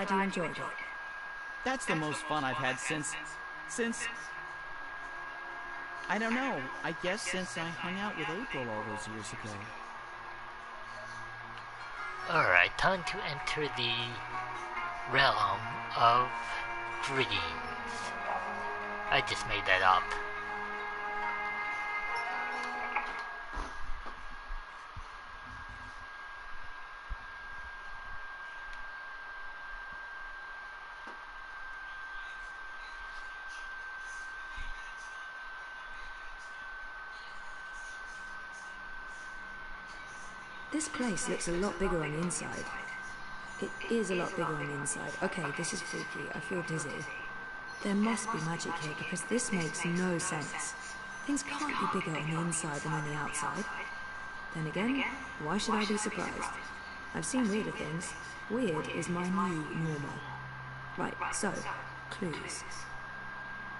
glad you enjoyed it. That's the most fun I've had since... I don't know. I guess since I hung out with April all those years ago. Alright, time to enter the realm of dreams. I just made that up. This place looks a lot bigger on the inside. It is a lot bigger on the inside. Okay, this is freaky. I feel dizzy. There must be magic here because this makes no sense. Things can't be bigger on the inside than on the outside. Then again, why should I be surprised? I've seen weirder things. Weird is my new normal. Right, so, clues.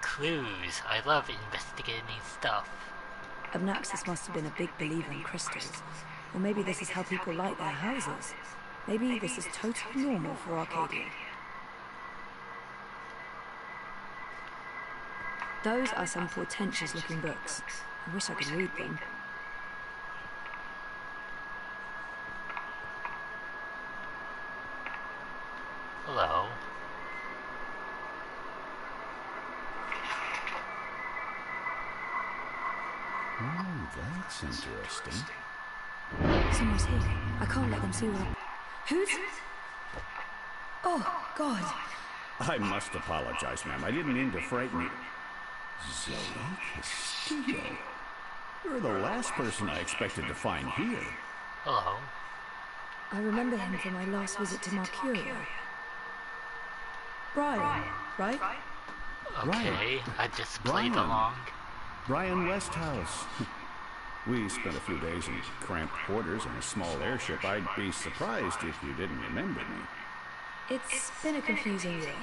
Clues. I love investigating stuff. Obnaxis must have been a big believer in crystals. Or maybe this is how people light their houses. Maybe this is totally normal for Arcadia. Those are some portentous-looking books. I wish I could read them. Hello. Oh, that's interesting. Someone's here. I can't let them see what I'm... Who's... Oh, God. I must apologize, ma'am. I didn't mean to frighten you. Zoe Castillo. You're the last person I expected to find here. Hello. I remember him from my last visit to Mercurio. Brian, right? Okay, I just played along. Brian Westhouse. We spent a few days in cramped quarters in a small airship. I'd be surprised if you didn't remember me. It's been a confusing year.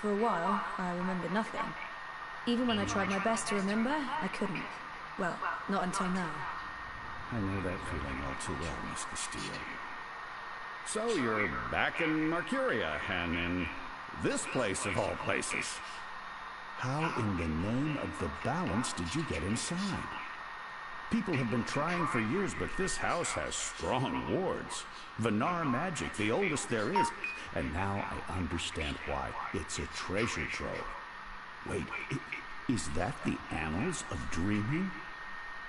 For a while, I remembered nothing. Even when I tried my best to remember, I couldn't. Well, not until now. I know that feeling all too well, Miss Castillo. So you're back in Mercuria, and in this place of all places. How in the name of the balance did you get inside? People have been trying for years, but this house has strong wards. Venar magic, the oldest there is. And now I understand why. It's a treasure trove. Wait, is that the Annals of Dreaming?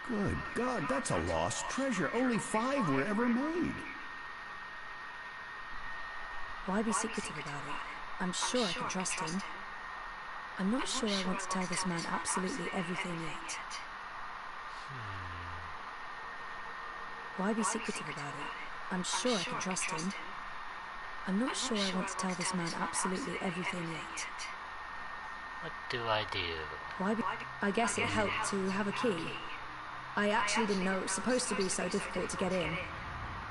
Good God, that's a lost treasure. Only 5 were ever made. Why be secretive about it? I'm sure I can trust him. I'm not sure I want to tell this man absolutely everything yet. Why be secretive about it? I'm sure I can trust him. I'm not sure I want to tell this man absolutely everything yet. What do I do? Why be... I guess it helped to have a key. I actually didn't know it was supposed to be so difficult to get in.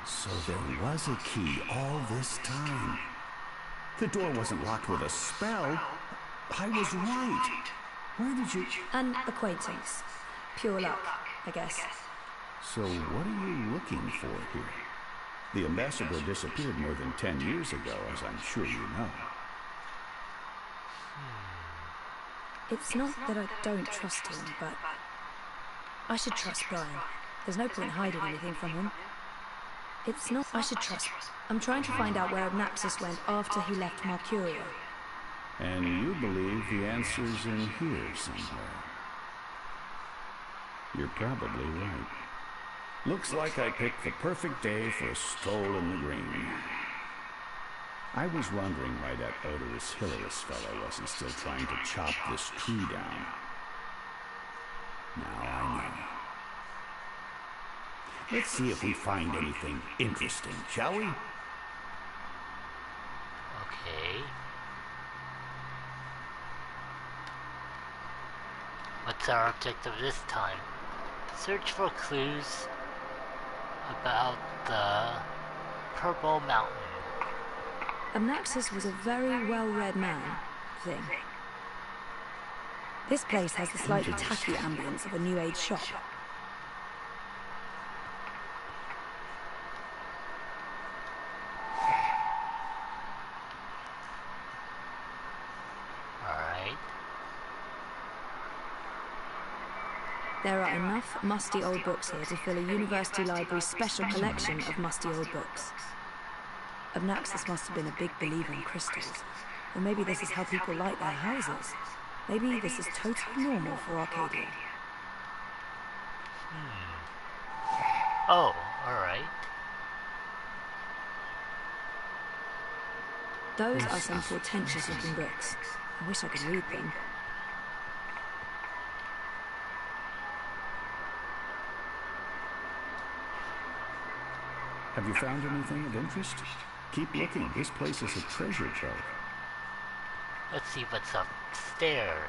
So there was a key all this time. The door wasn't locked with a spell. I was right. Where did you... An acquaintance. Pure luck, I guess. So what are you looking for here? The ambassador disappeared more than 10 years ago, as I'm sure you know. It's not that I don't trust him, but... I should trust Brian. There's no point hiding anything from him. It's not... I should trust... I'm trying to find out where Obnaxis went after he left Mercurio. And you believe the answer's in here somewhere. You're probably right. Looks like I picked the perfect day for a stroll in the green. I was wondering why that odorous Hilarious fellow wasn't still trying to chop this tree down. Now I know. Let's see if we find anything interesting, shall we? Okay. What's our objective this time? Search for clues about the Purple Mountain. Obnaxis was a very well-read man, thing. This place has the slightly tacky ambience of a New Age shop. There are enough musty old books here to fill a university library's special collection of musty old books. Obnaxus must have been a big believer in crystals. Or maybe this is how people light their houses. Maybe this is totally normal for Arcadia. Oh, alright. Those are some portentous-looking books. I wish I could read them. Have you found anything of interest? Keep looking. This place is a treasure trove. Let's see what's upstairs.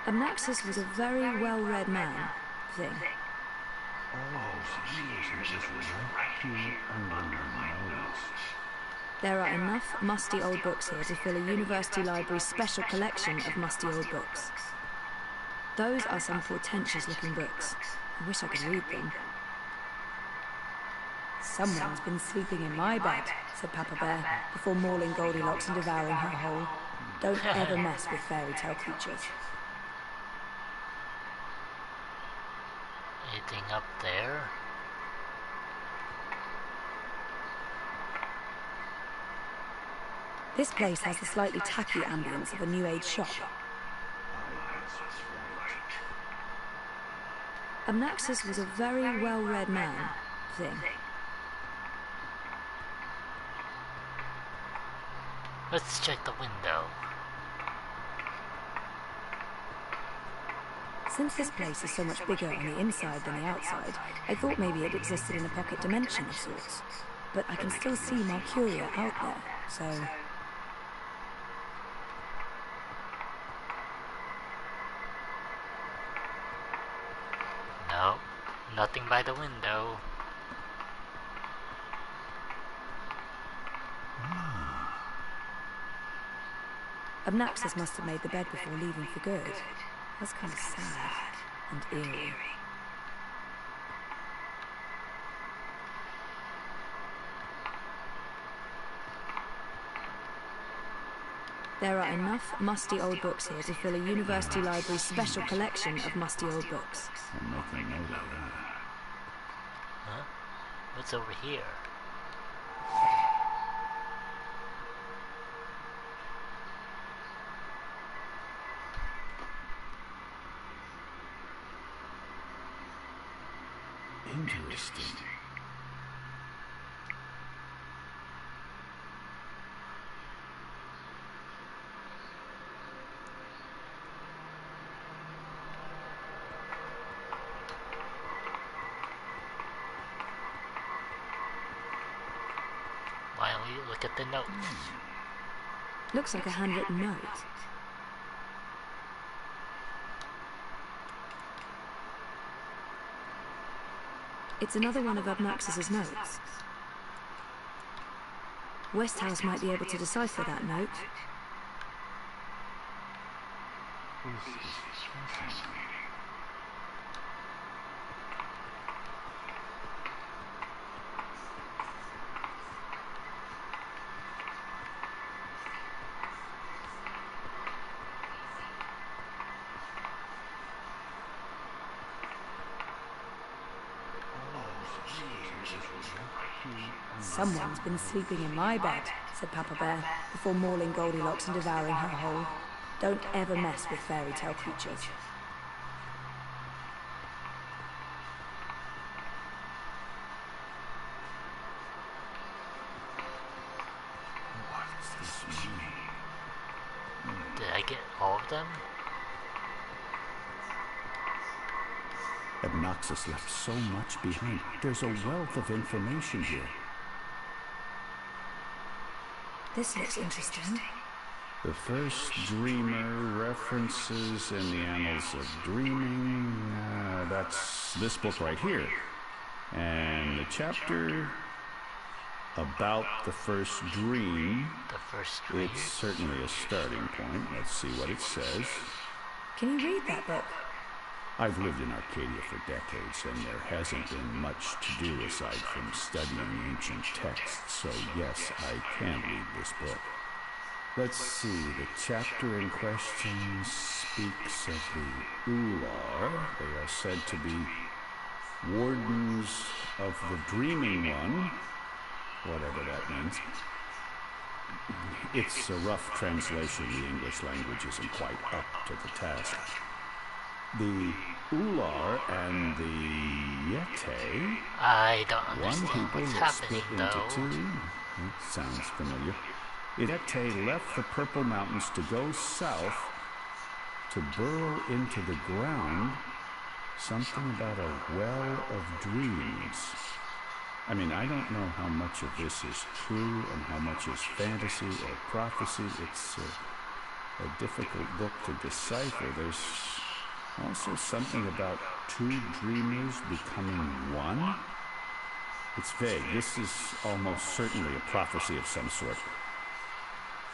Obnaxus was a very well-read man, thing. There are enough musty old books here to fill a university library's special collection of musty old books. Those are some portentous-looking books. I wish I could read them. Someone's been sleeping in my bed, said Papa Bear, before mauling Goldilocks and devouring her whole. Don't ever mess with fairy tale creatures. Anything up there? This place has the slightly tacky ambience of a New Age shop. Obnaxus was a very well-read man, thing. Let's check the window. Since this place is so much bigger on the inside than the outside, I thought maybe it existed in a pocket dimension of sorts. But I can still see Mercuria out there, so... No, nothing by the window. Obnaxus must have made the bed before leaving for good. That's kind of sad and eerie. There are enough musty old books here to fill a university library's special collection of musty old books. I'm making note of that. Huh? What's over here? Interesting. Why don't we look at the notes? Looks like a handwritten note. It's another one of Obnaxus's notes. Westhouse might be able to decipher that note. Someone's been sleeping in my bed, said Papa Bear, before mauling Goldilocks and devouring her whole. Don't ever mess with fairy tale creatures. What does this mean? Did I get all of them? Obnaxus left so much behind. There's a wealth of information here. This looks interesting. The first dreamer references in the annals of dreaming. That's this book right here. And the chapter about the first dream. The first dream? It's certainly a starting point. Let's see what it says. Can you read that book? I've lived in Arcadia for decades, and there hasn't been much to do aside from studying ancient texts, so yes, I can read this book. Let's see, the chapter in question speaks of the Ular. They are said to be wardens of the Dreaming One, whatever that means. It's a rough translation. The English language isn't quite up to the task. The Ular and the Yete. I don't understand One people what's that split happening, into though. two. It sounds familiar. Yete left the Purple Mountains to go south to burrow into the ground. Something about a well of dreams. I mean, I don't know how much of this is true and how much is fantasy or prophecy. It's a difficult book to decipher. There's also something about two dreamers becoming one. It's vague. This is almost certainly a prophecy of some sort.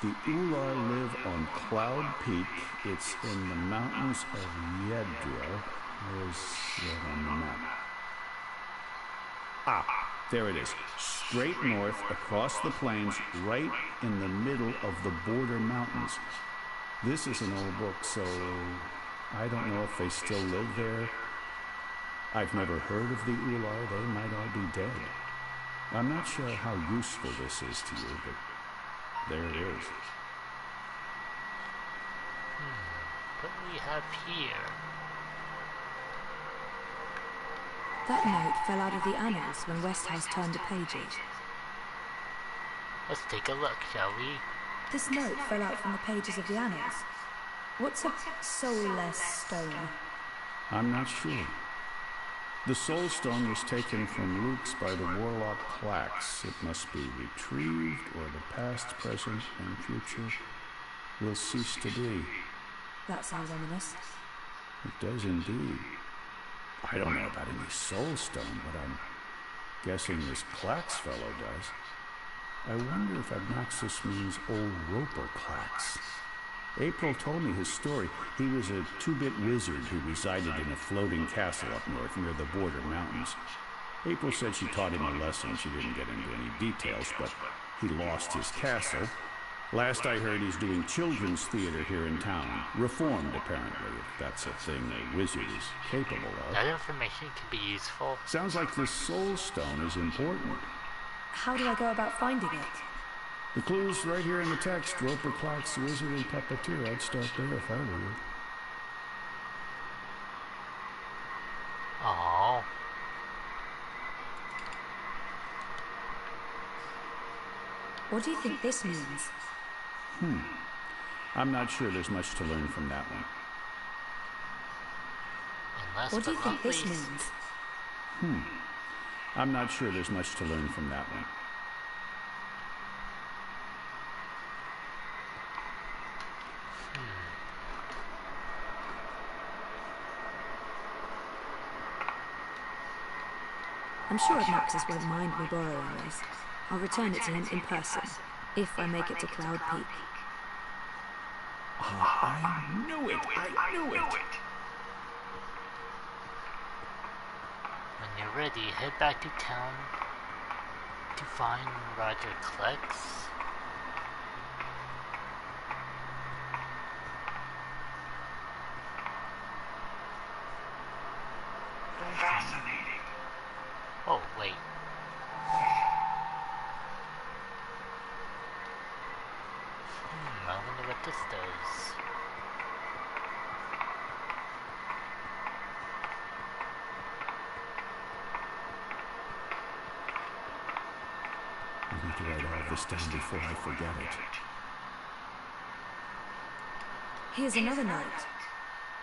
The Ular live on Cloud Peak. It's in the mountains of Yedra. Where is that on the map? Ah, there it is. Straight north, across the plains, right in the middle of the border mountains. This is an old book, so I don't know if they still live there. I've never heard of the Ular. They might all be dead. I'm not sure how useful this is to you, but there it is. What do we have here? That note fell out of the annals when Westhouse turned the pages. Let's take a look, shall we? This note fell out from the pages of the annals. What's a soulless stone? I'm not sure. The Soul Stone was taken from Luke's by the warlock Clax. It must be retrieved, or the past, present, and future will cease to be. That sounds ominous. It does indeed. I don't know about any Soul Stone, but I'm guessing this Clax fellow does. I wonder if Abnoxus means old Roper Clax. April told me his story. He was a two-bit wizard who resided in a floating castle up north near the border mountains. April said she taught him a lesson. She didn't get into any details, but he lost his castle. Last I heard, he's doing children's theater here in town. Reformed, apparently, if that's a thing a wizard is capable of. That information can be useful. Sounds like this Soul Stone is important. How do I go about finding it? The clue's right here in the text. Roper Clax, wizard and puppeteer. I'd start there if I were you. Oh. What do you think this means? I'm not sure there's much to learn from that one. And last What do you but think not this least, means? I'm not sure there's much to learn from that one. I'm sure Abnoxus won't mind me borrowing this. I'll return it to him in person, if I make it to Cloud Peak. I knew it! I knew it! when you're ready, head back to town to find Roger Klex. Fascinating. Oh, wait. I wonder what this does. I need to write all this down before I forget it. Here's another note.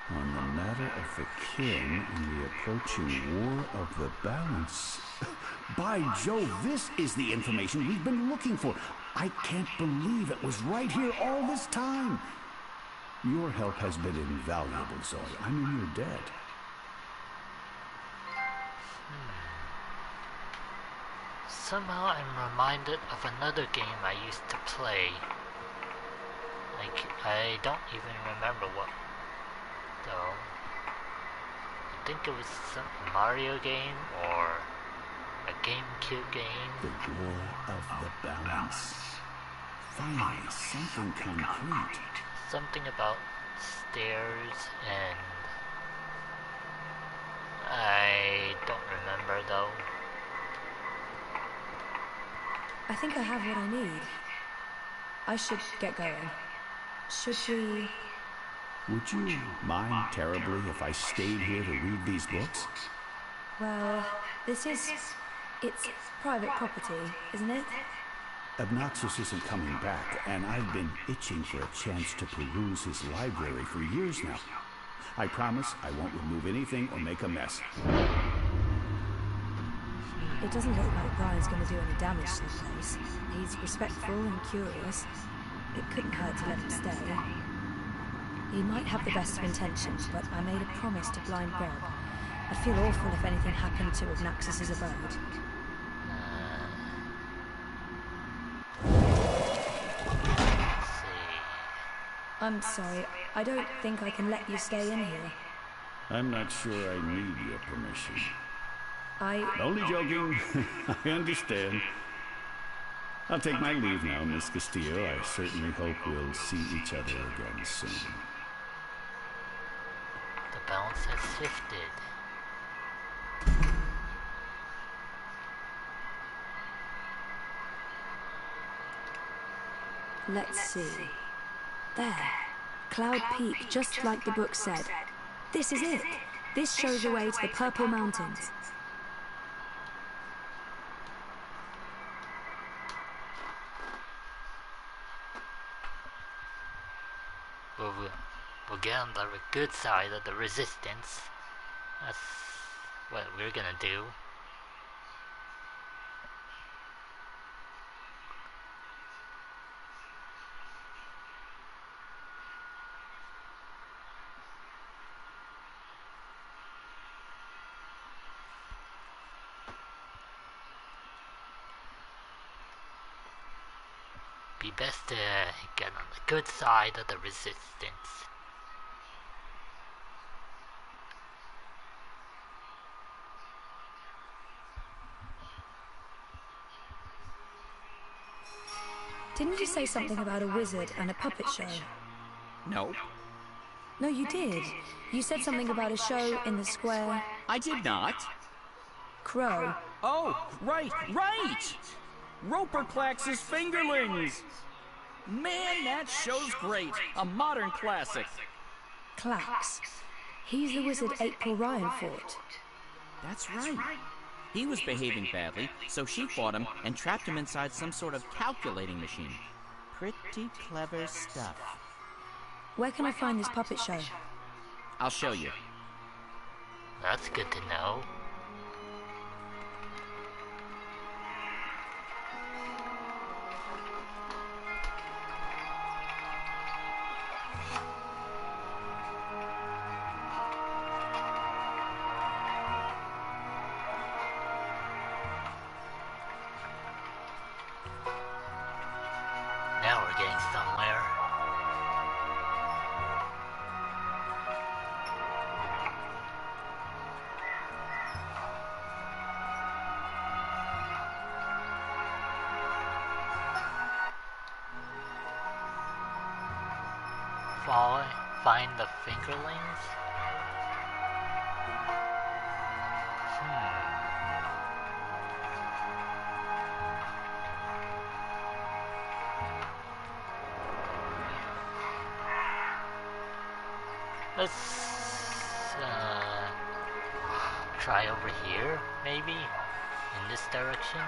On the matter of the king and the approaching war of the balance. By Jove, this is the information we've been looking for. I can't believe it was right here all this time. Your help has been invaluable, Zoe. I'm in your debt. Somehow I'm reminded of another game I used to play. Like, I don't even remember what, though. think it was some Mario game or a GameCube game. The war of the balance. Finally, something concrete. Something about stairs and... I don't remember though. I think I have what I need. I should get going. Should we... Would you mind terribly if I stayed here to read these books? Well, this is... it's private property, isn't it? Obnoxious isn't coming back, and I've been itching for a chance to peruse his library for years now. I promise I won't remove anything or make a mess. It doesn't look like Brian's going to do any damage to the place. He's respectful and curious. It couldn't hurt to let him stay. He might have the best of intentions, but I made a promise to blind Bob. I'd feel awful if anything happened to Obnoxious's abode. Let's see. I'm sorry, I don't think I can let you stay in here. I'm not sure I need your permission. I... Only joking. I understand. I'll take my leave now, Miss Castillo. I certainly hope we'll see each other again soon. The balance has shifted. Let's see. There. Cloud Peak, just like the book said. This is it. This shows the way to the Purple Mountains. We'll get on the good side of the resistance. That's what we're gonna do. Be best to get on the good side of the resistance. Didn't you say something about a wizard and a puppet show? No, No, you did. You said something about a show in the square. I did not. Crow. Oh, right! Roper Clax's Fingerlings! Man, that show's great. A modern classic. Clax. He's the wizard April Ryan fought. That's right. He was behaving badly, so she fought him and trapped him inside some sort of calculating machine. Pretty clever stuff. Where can I find this puppet show? I'll show you. That's good to know. Now we're getting somewhere. Find the fingerlings? Let's try over here, maybe? In this direction?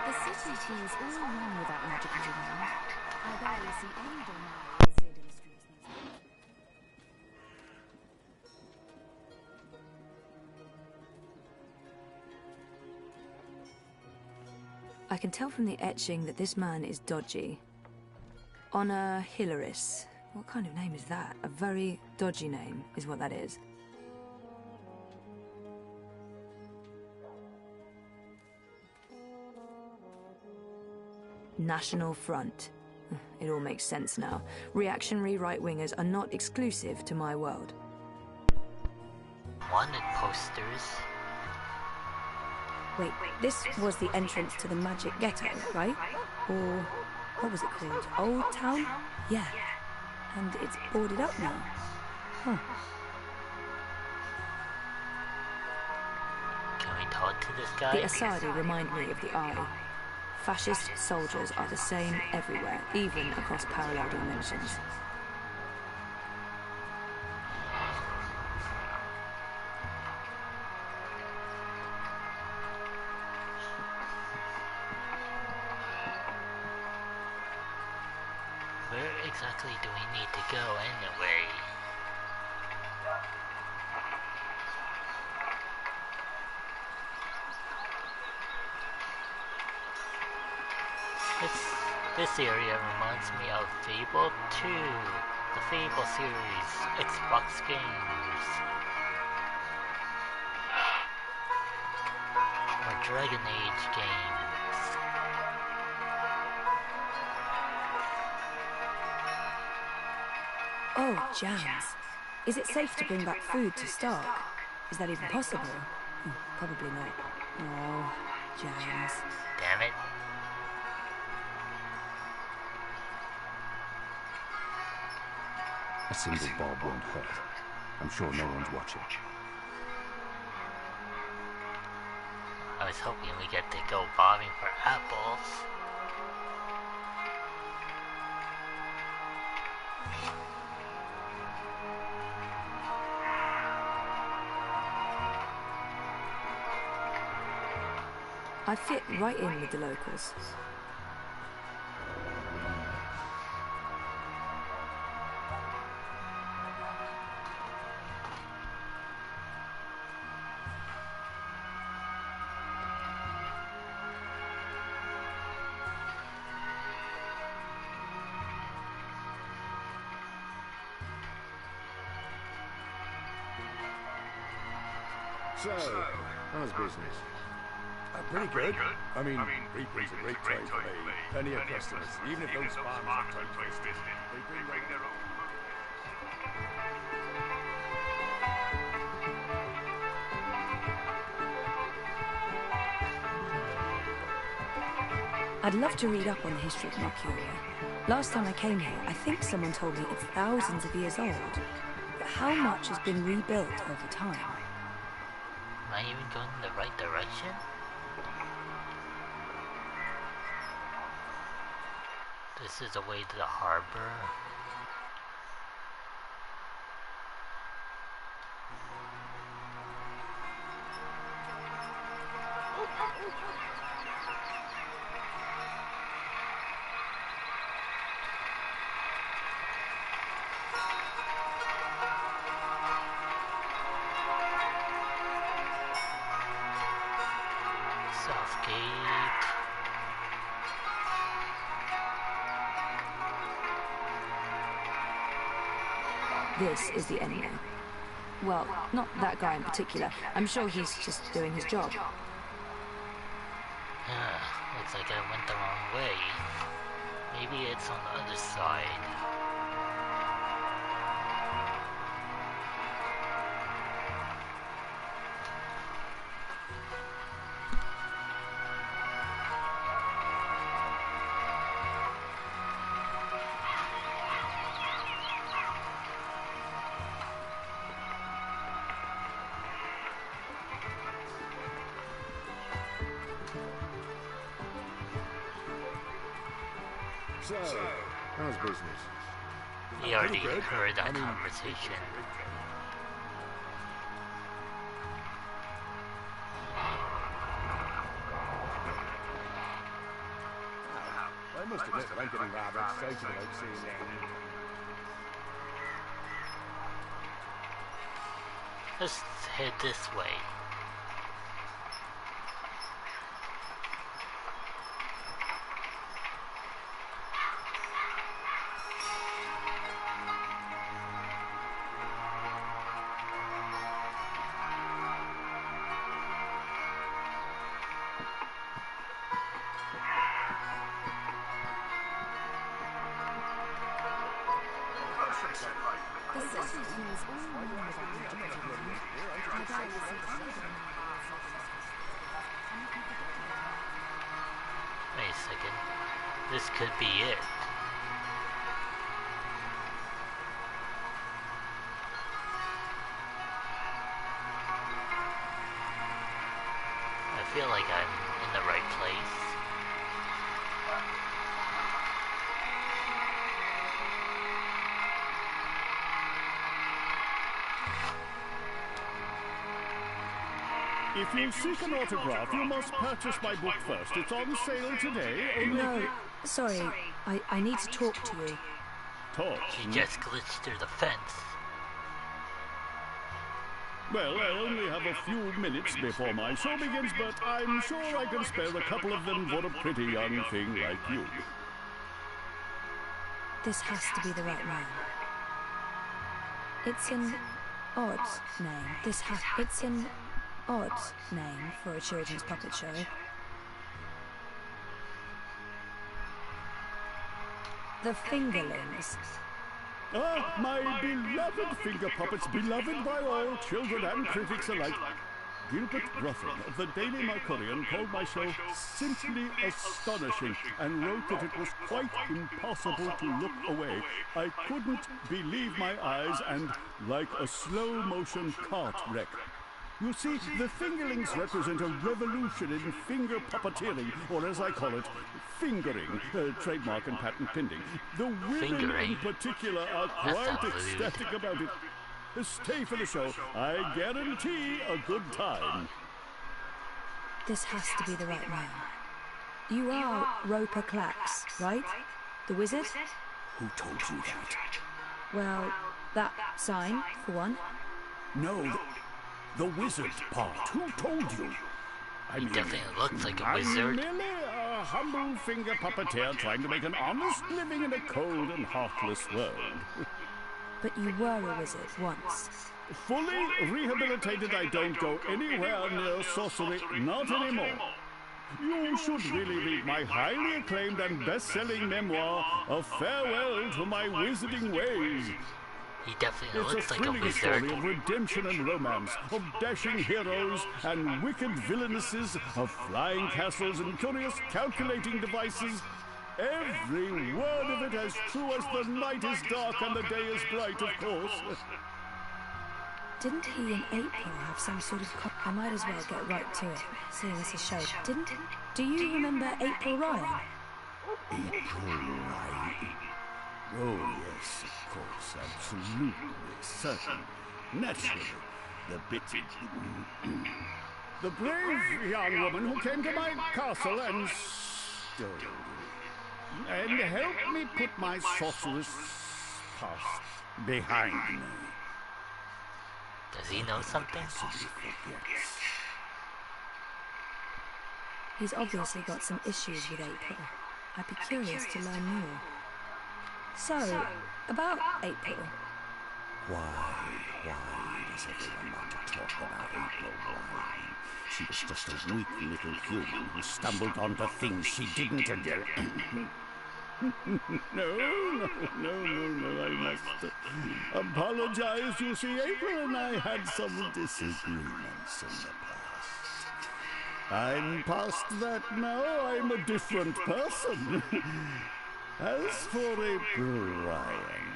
The city feels all wrong with that magical land. I barely see any denial in the streets these days. I can tell from the etching that this man is dodgy. Honor Hilaris. What kind of name is that? A very dodgy name is what that is. National Front. It all makes sense now. Reactionary right-wingers are not exclusive to my world. Wanted posters. Wait, this was the entrance to the Magic Ghetto, right? Or what was it called? Old Town? Yeah. And it's boarded up now. Huh. Can we talk to this guy? The Asadi remind me of the Eye. Fascist soldiers are the same everywhere, even across parallel dimensions. Where exactly do we need to go anyway? This area reminds me of Fable 2, the Fable series, Xbox games, or Dragon Age games. Oh, jams. Is it safe to bring back food to Stark? Is that even possible? Probably not. Oh, jams. Damn it. A single bob won't hurt. I'm sure no one's watching. I was hoping we get to go bobbing for apples. I fit right in with the locals. So, how's business? Pretty good. I mean, Reaper's a great trade for me. Plenty of customers, even if those farmers are twisted. They bring their own. I'd love to read up on the history of Mercuria. Last time I came here, I think someone told me it's thousands of years old. But how much has been rebuilt over time? Am I even going in the right direction? This is the way to the harbor. South Gate. This is the enemy. Well, not that guy in particular. I'm sure he's just doing his job. Looks like I went the wrong way. Maybe it's on the other side. So, how's business? We already heard that conversation. I must admit that I'm getting rather excited about seeing that. Let's head this way. The city feels all alone without magical dreaming. I bet you see any door now will see this. Wait a second. This could be it. I feel like I'm in the right place. If you seek an autograph, you must purchase my book first. It's on sale today. Only... No, sorry. I need to talk to you. Talk? She just glitched through the fence. Well, I only have a few minutes before my show begins, but I'm sure I can spare a couple of them for a pretty young thing like you. This has to be the right man. It's an odd name. It's an odd name for a children's puppet show. The Fingerlings. Ah, my beloved finger puppets, beloved by all children and critics alike. Gilbert Ruffin of the Daily Mercurian called my show simply astonishing and wrote that it was quite impossible to look away. I couldn't believe my eyes and like a slow-motion cart wreck. You see, the Fingerlings represent a revolution in finger puppeteering, or as I call it, fingering, trademark and patent pending. The women Fingering? in particular are That quite sounds rude. ecstatic about it. Stay for the show. I guarantee a good time. This has to be the right man. You are Roper Clax, right? The wizard? Who told you that? Well, that sign, for one. No, the wizard part. Who told you? I He mean, definitely looks like a I'm wizard. merely a humble finger puppeteer trying to make an honest living in a cold and heartless world. But you were a wizard once. Fully rehabilitated, I don't go anywhere near sorcery, not anymore. You should really read my highly acclaimed and best-selling memoir, A Farewell to My Wizarding Ways. He definitely It's a looks like a thrilling wizard. story of redemption and romance, of dashing heroes and wicked villainesses, of flying castles and curious calculating devices. Every word of it as true as the night is dark and the day is bright, of course. Didn't he and April have some sort of I might as well get right to it, seeing it's a show. Do you remember April Ryan? April Ryan. Oh, yes, of course, absolutely, certainly, naturally. The brave young woman who came to my castle and stole and helped me put my sorceress past behind me. Does he know something? He's obviously got some issues with April. I'd be curious to learn more. So, about April. Why does everyone want to talk about April Ryan? She was just a weak little human who stumbled onto things she didn't do. No, I must apologize. You see, April and I had some disagreements in the past. I'm past that now. I'm a different person. As for April Ryan,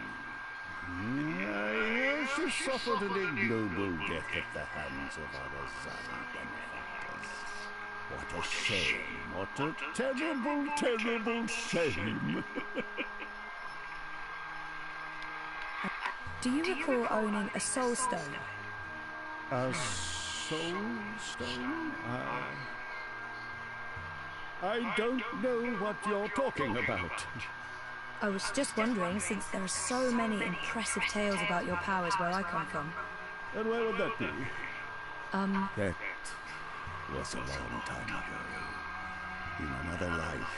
I hear she suffered an ignoble death at the hands of our Azani benefactors. What a shame. What a terrible, terrible shame. Do you recall owning a soul stone? A soul stone? I don't know what you're talking about. I was just wondering, since there are so many impressive tales about your powers where I come from. And where would that be? That Was a long time ago. In another life.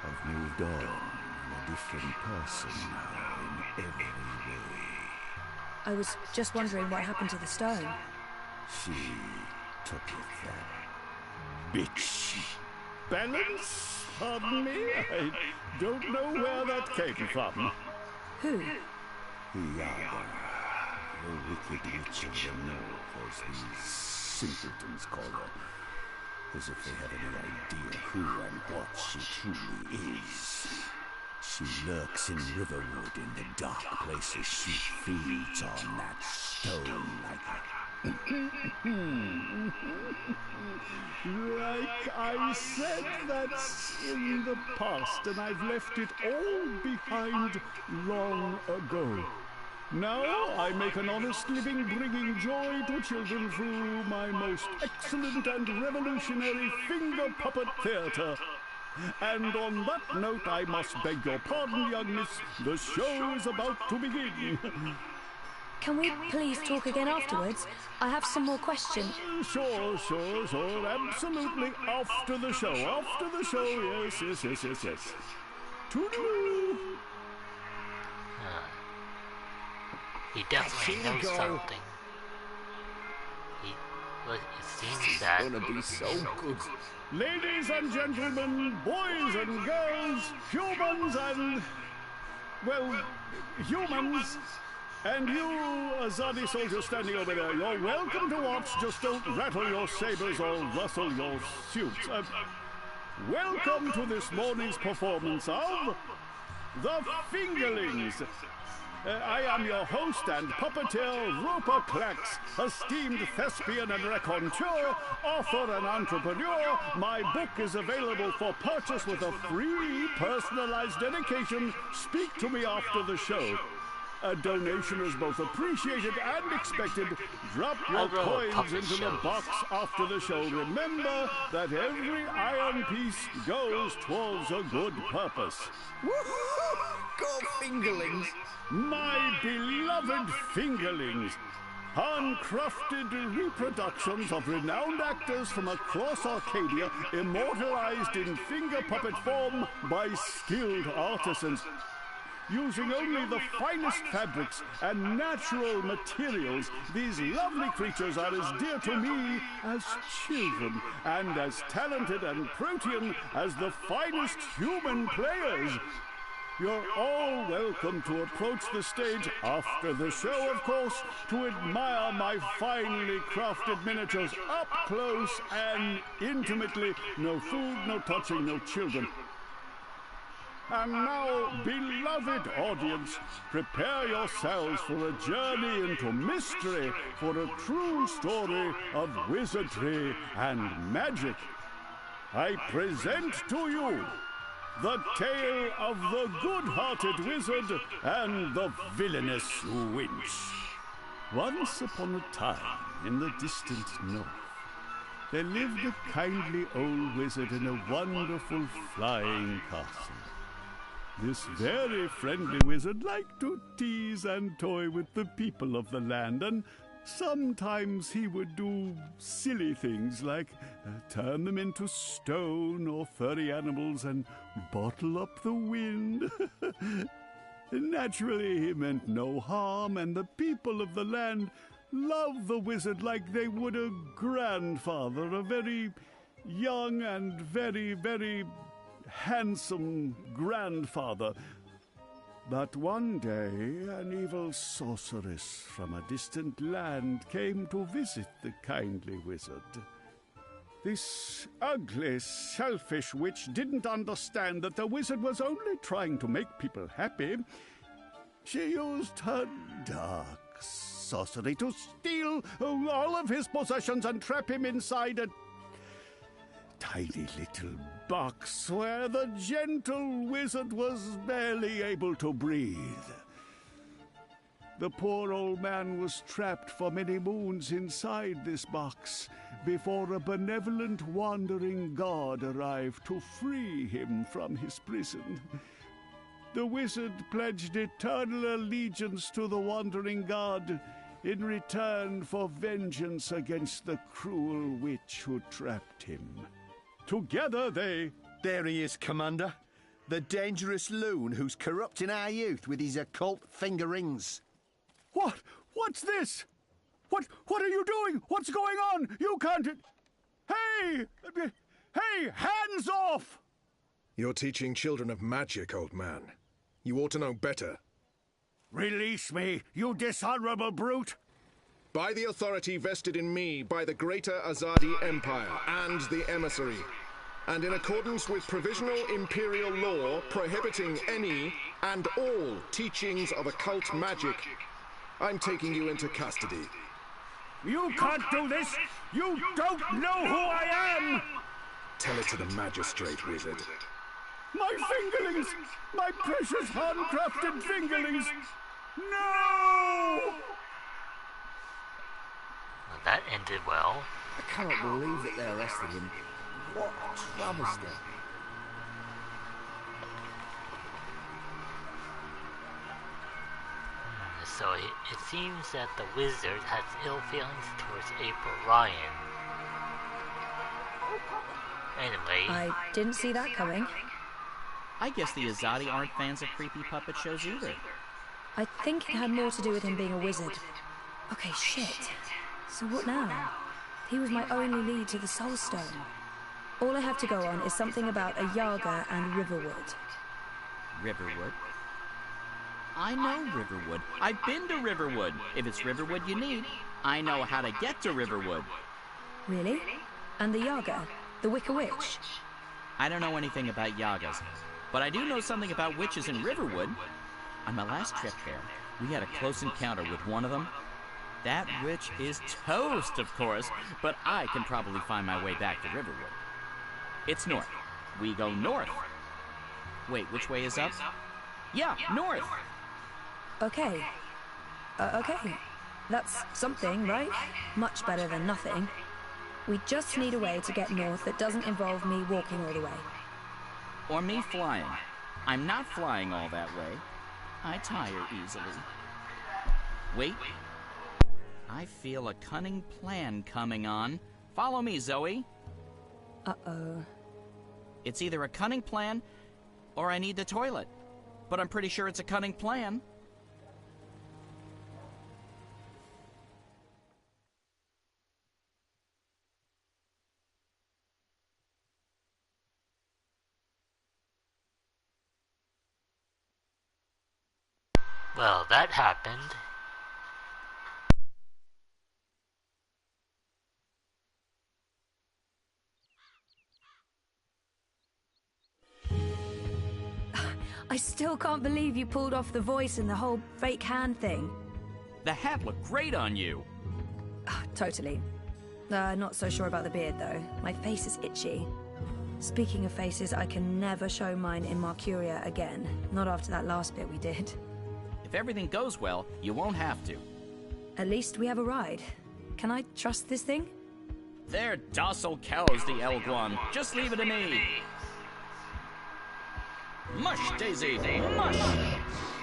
I've moved on. I'm a different person now in every way. I was just wondering what happened to the stone. She took it, that bitch. Balance? Pardon me? I don't know where that came from. Who? Yada, the wicked witch of the north, as these simpletons call her, as if they have any idea who and what she truly is. She lurks in Riverwood in the dark places. She feeds on that stone like I said, that's in the past, and I've left it all behind long ago. Now I make an honest living bringing joy to children through my most excellent and revolutionary finger puppet theatre. And on that note, I must beg your pardon, young miss. The show is about to begin. Can we please talk again afterwards? I have some more questions. Sure. Absolutely. After the show. Yes. Toodaloo. He definitely knows something. It seems that... It's gonna be so good. Ladies and gentlemen, boys and girls, humans and... well, humans... and you, Azadi soldier standing over there, you're welcome to watch, just don't rattle your sabers or rustle your suits. Welcome to this morning's performance of The Fingerlings. I am your host and puppeteer, Rupert Clax, esteemed thespian and raconteur, author and entrepreneur. My book is available for purchase with a free personalized dedication. Speak to me after the show. A donation is both appreciated and expected. Drop your coins into the box after the show. Remember that every iron piece goes towards a good purpose. Woohoo! Go Fingerlings! My beloved Fingerlings! Handcrafted reproductions of renowned actors from across Arcadia, immortalized in finger puppet form by skilled artisans. Using only the finest fabrics and natural materials, these lovely creatures are as dear to me as children, and as talented and protean as the finest human players. You're all welcome to approach the stage after the show, of course, to admire my finely crafted miniatures up close and intimately. No food, no touching, no children. And now, beloved audience, prepare yourselves for a journey into mystery, for a true story of wizardry and magic. I present to you the tale of the good-hearted wizard and the villainous witch. Once upon a time, in the distant north, there lived a kindly old wizard in a wonderful flying castle. This very friendly wizard liked to tease and toy with the people of the land, and sometimes he would do silly things like turn them into stone or furry animals and bottle up the wind. Naturally, he meant no harm, and the people of the land loved the wizard like they would a grandfather, a very young and very, very handsome grandfather. But one day, an evil sorceress from a distant land came to visit the kindly wizard. This ugly, selfish witch didn't understand that the wizard was only trying to make people happy. She used her dark sorcery to steal all of his possessions and trap him inside a tiny little box where the gentle wizard was barely able to breathe. The poor old man was trapped for many moons inside this box before a benevolent wandering god arrived to free him from his prison. The wizard pledged eternal allegiance to the wandering god in return for vengeance against the cruel witch who trapped him. Together they... There he is, Commander. The dangerous loon who's corrupting our youth with his occult finger rings. What? What's this? What are you doing? What's going on? You can't... Hey! Hey! Hands off! You're teaching children of magic, old man. You ought to know better. Release me, you dishonorable brute! By the authority vested in me by the Greater Azadi Empire and the Emissary, and in accordance with provisional imperial law prohibiting any and all teachings of occult magic, I'm taking you into custody. You can't do this! You don't know who I am! Tell it to the magistrate, wizard. My fingerlings! My precious handcrafted fingerlings! No! Well, that ended well. I cannot believe that they arrested him. What a travesty. So it seems that the wizard has ill feelings towards April Ryan. Anyway. I didn't see that coming. I guess the Azadi aren't fans of creepy puppet shows either. I think it had more to do with him being a wizard. Okay, shit. So what now? He was my only lead to the Soul Stone. All I have to go on is something about a Yaga and Riverwood. Riverwood? I know Riverwood. I've been to Riverwood. If it's Riverwood you need, I know how to get to Riverwood. Really? And the Yaga? The Wicker Witch? I don't know anything about Yagas, but I do know something about witches in Riverwood. On my last trip there, we had a close encounter with one of them. That witch is toast, of course, but I can probably find my way back to Riverwood. It's north. We go north. Wait, which way is up? Yeah, north. Okay. Okay. That's something, right? Much better than nothing. We just need a way to get north that doesn't involve me walking all the way. Or me flying. I'm not flying all that way. I tire easily. Wait. I feel a cunning plan coming on. Follow me, Zoe. Uh-oh. It's either a cunning plan, or I need the toilet. But I'm pretty sure it's a cunning plan. Well, that happened. I still can't believe you pulled off the voice and the whole fake hand thing. The hat looked great on you. Totally. Not so sure about the beard, though. My face is itchy. Speaking of faces, I can never show mine in Marcuria again. Not after that last bit we did. If everything goes well, you won't have to. At least we have a ride. Can I trust this thing? They're docile cows, the Elguan. Just leave it to me. Mush, Daisy, mush!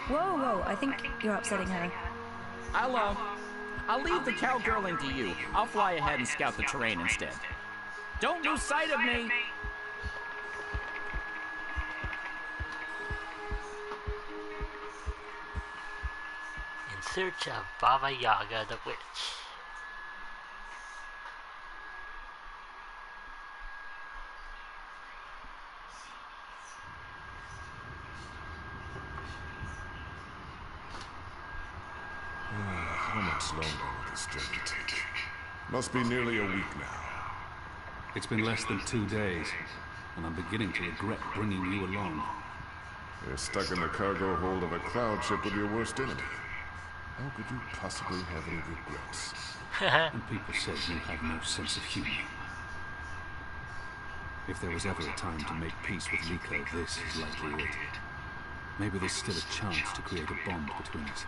Whoa, whoa, I think you're upsetting her. I'll leave the cowgirling to you. I'll fly ahead and scout the terrain instead. Don't lose sight of me! In search of Baba Yaga the Witch. How much longer will this journey take? Must be nearly a week now. It's been less than 2 days, and I'm beginning to regret bringing you along. You're stuck in the cargo hold of a cloud ship with your worst enemy. How could you possibly have any regrets? And people said you have no sense of humor. If there was ever a time to make peace with Liko, this is likely it. Maybe there's still a chance to create a bond between us.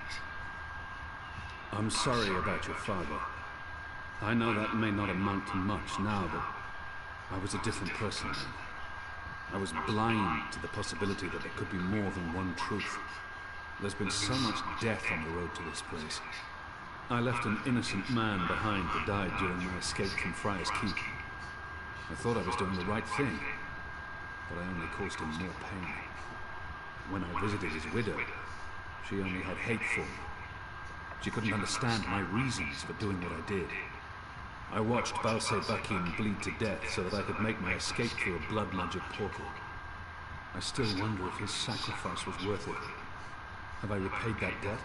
I'm sorry about your father. I know that may not amount to much now, but I was a different person then. I was blind to the possibility that there could be more than one truth. There's been so much death on the road to this place. I left an innocent man behind that died during my escape from Friar's Keep. I thought I was doing the right thing, but I only caused him more pain. When I visited his widow, she only had hate for me. She couldn't understand my reasons for doing what I did. I watched Balse Bakim bleed to death so that I could make my escape through a blood magic portal. I still wonder if his sacrifice was worth it. Have I repaid that debt?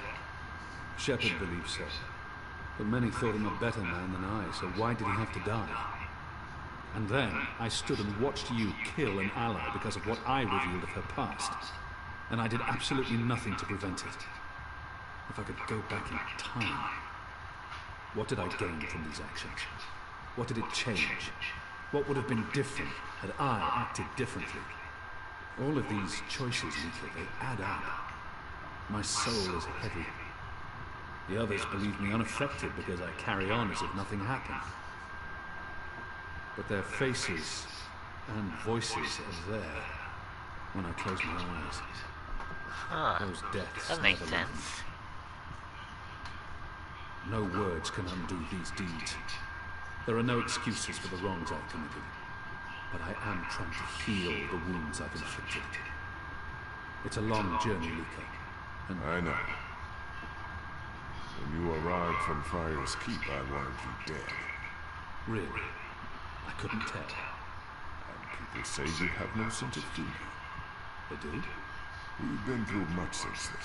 Shepard believes so. But many thought him a better man than I, so why did he have to die? And then I stood and watched you kill an ally because of what I revealed of her past. And I did absolutely nothing to prevent it. If I could go back in time, what did I gain from these actions? What did it change? What would have been different had I acted differently? All of these choices, Mika, they add up. My soul is heavy. The others believe me unaffected because I carry on as if nothing happened. But their faces and voices are there when I close my eyes. Huh. Those deaths That makes never leave sense. me. No words can undo these deeds. There are no excuses for the wrongs I've committed. But I am trying to heal the wounds I've inflicted. It's a long journey, Mika. And I know. When you arrived from Friar's Keep, I wanted you dead. really, I couldn't tell. And people say you have no sense of humor. They do? We've been through much since then.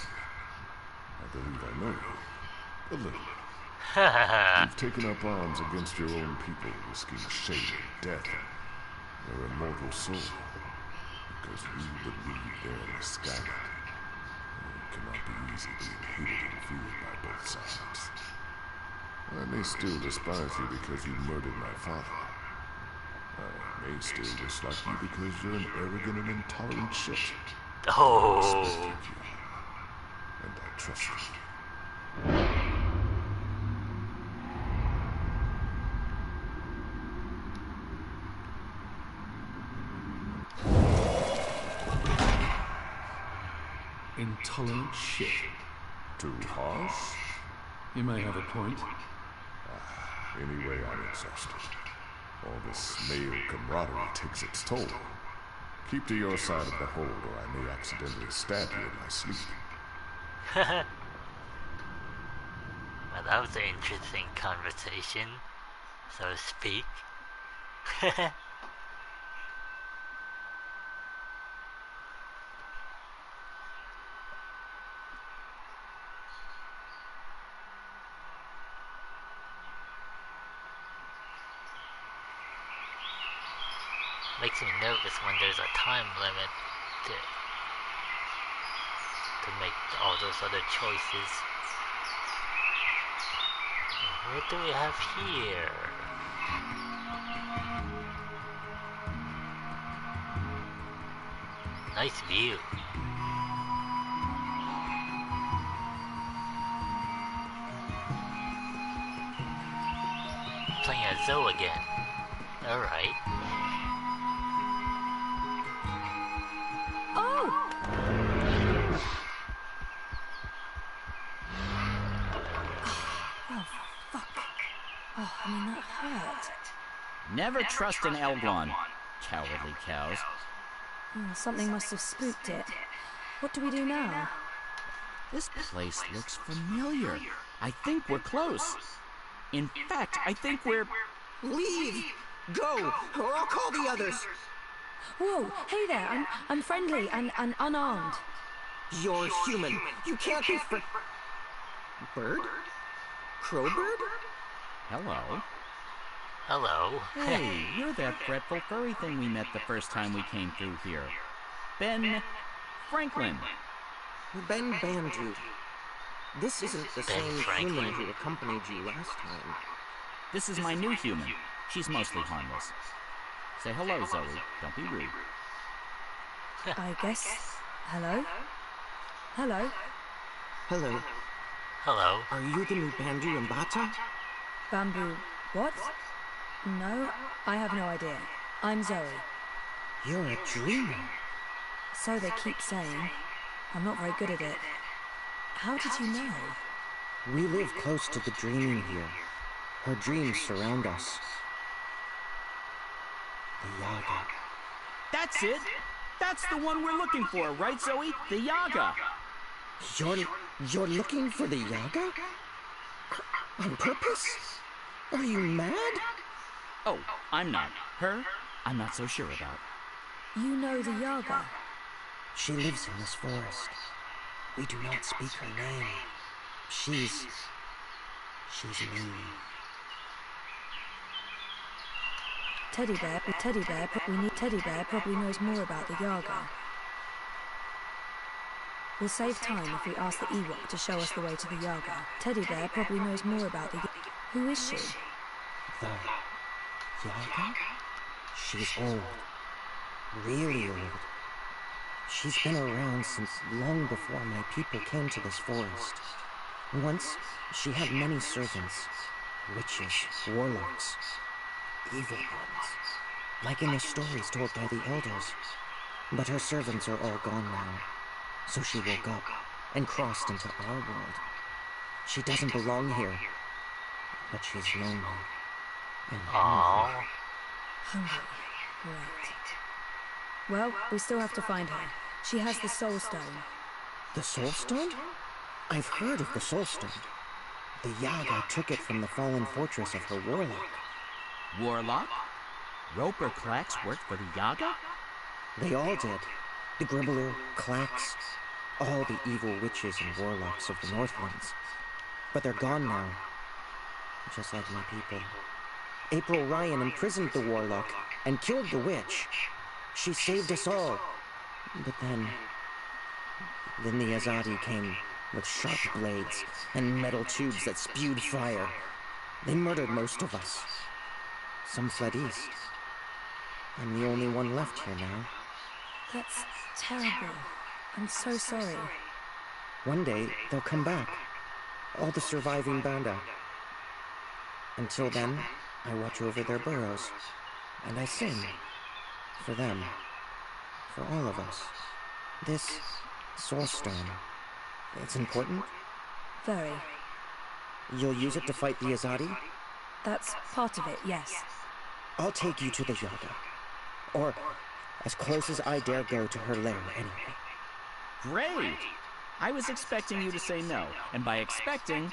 I believe I know you. A little. You've taken up arms against your own people, risking shame and death and their immortal soul. Because you believe they're in the skyline. It cannot be easy being hated and feared by both sides. I may still despise you because you murdered my father. I may still dislike you because you're an arrogant and intolerant shit. Oh. I respect you, and I trust you. Intolerant shit. Too harsh? You may have a point. Anyway, I'm exhausted. All this male camaraderie takes its toll. Keep to your side of the hold, or I may accidentally stab you in my sleep. Well, that was an interesting conversation, so to speak. Makes me nervous when there's a time limit to make all those other choices. What do we have here? Nice view. Playing as Zoe again. Alright. Oh! Oh, fuck. Oh, I mean, that hurt. Never trust an Elglon. Cowardly cows. Oh, something must have spooked it. What do we do now? This place looks familiar. I think we're close. In fact, I think we're... Leave! Go, or I'll call the others! Whoa, hey there, I'm friendly and unarmed. You're human. You can't be Bird? Crowbird? Hello. Hello. Hey, you're that fretful furry thing we met the first time we came through here. Ben Franklin. Ben Bandrew. This isn't the Ben same Franklin. human who accompanied you last time. This is my new human. She's mostly harmless. Say hello, Zoe. Don't be rude. I guess. Hello? Hello? Hello. Hello. Are you the new Bandrew and Bata? Bamboo. What? No, I have no idea. I'm Zoe. You're a dreamer. So they keep saying. I'm not very good at it. How did you know? We live close to the dreaming here. Her dreams surround us. The Yaga. That's it! That's the one we're looking for, right, Zoe? The Yaga! You're looking for the Yaga? On purpose? Are you mad? Oh, I'm not. Her, I'm not so sure about. You know the Yaga? She lives in this forest. We do not speak her name. She's mean. Teddy Bear probably knows more about the Yaga. We'll save time if we ask the Ewok to show us the way to the Yaga. Teddy Bear probably knows more about the... Who is she? The Yaga? She's old. Really old. She's been around since long before my people came to this forest. Once, she had many servants. Witches, warlocks, evil ones. Like in the stories told by the elders. But her servants are all gone now. So she woke up and crossed into our world. She doesn't belong here. But she's lonely. And hungry. Hungry. Right. Well, we still have to find her. She has the Soul Stone. The Soul Stone? I've heard of the Soul Stone. The Yaga took it from the fallen fortress of her warlock. Warlock? Roper Clax worked for the Yaga? They all did. The Gribbler, Clax, all the evil witches and warlocks of the Northlands. But they're gone now. Just like my people. April Ryan imprisoned the warlock and killed the witch. She saved us all. But then the Azadi came with sharp blades and metal tubes that spewed fire. They murdered most of us. Some fled east. I'm the only one left here now. That's terrible. I'm so sorry. One day, they'll come back. All the surviving Banda. Until then, I watch over their burrows. And I sing. For them. For all of us. This Soul Stone. It's important? Very. You'll use it to fight the Azadi? That's part of it, yes. I'll take you to the Yaga. Or as close as I dare go to her lair, anyway. Great! I was expecting you to say no, and by expecting,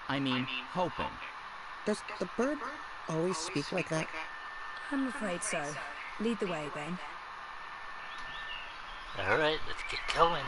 I mean hoping. Does the bird always speak like that? I'm afraid so. Lead the way, Ben. Alright, let's get going.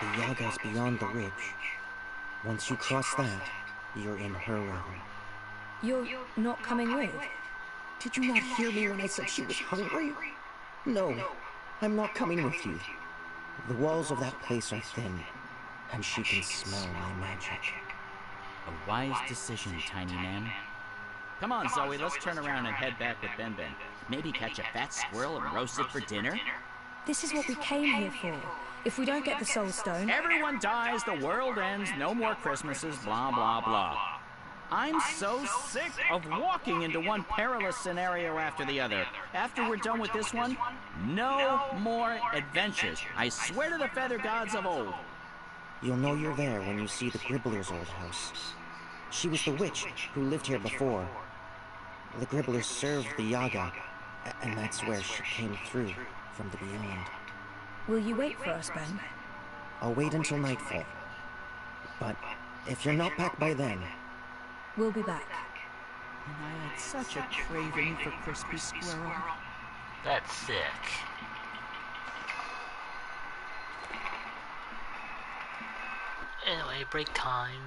The Yaga's beyond the ridge. Once you cross that, you're in her realm. You're not coming with? Did you not hear me when I said she was hungry? No, I'm not coming with you. The walls of that place are thin, and she can smell my magic. A wise decision, tiny man. Come on, Zoe, let's turn around and head back with Ben Ben. Maybe catch a fat squirrel and roast it for dinner? This is what we came here for. If we don't get the Soul Stone... Everyone dies, the world ends, no more Christmases, blah, blah, blah. I'm so sick of walking into one perilous scenario after the other. After we're done with this one, no more adventures. I swear to the feather gods of old. You'll know you're there when you see the Gribbler's old house. She was the witch who lived here before. The Gribblers served the Yaga, and that's where she came through from the beyond. Will you wait for us, Ben? I'll wait until nightfall. But if you're not back by then... We'll be back. And I had such a craving for crispy squirrel. That's sick. Anyway, break time.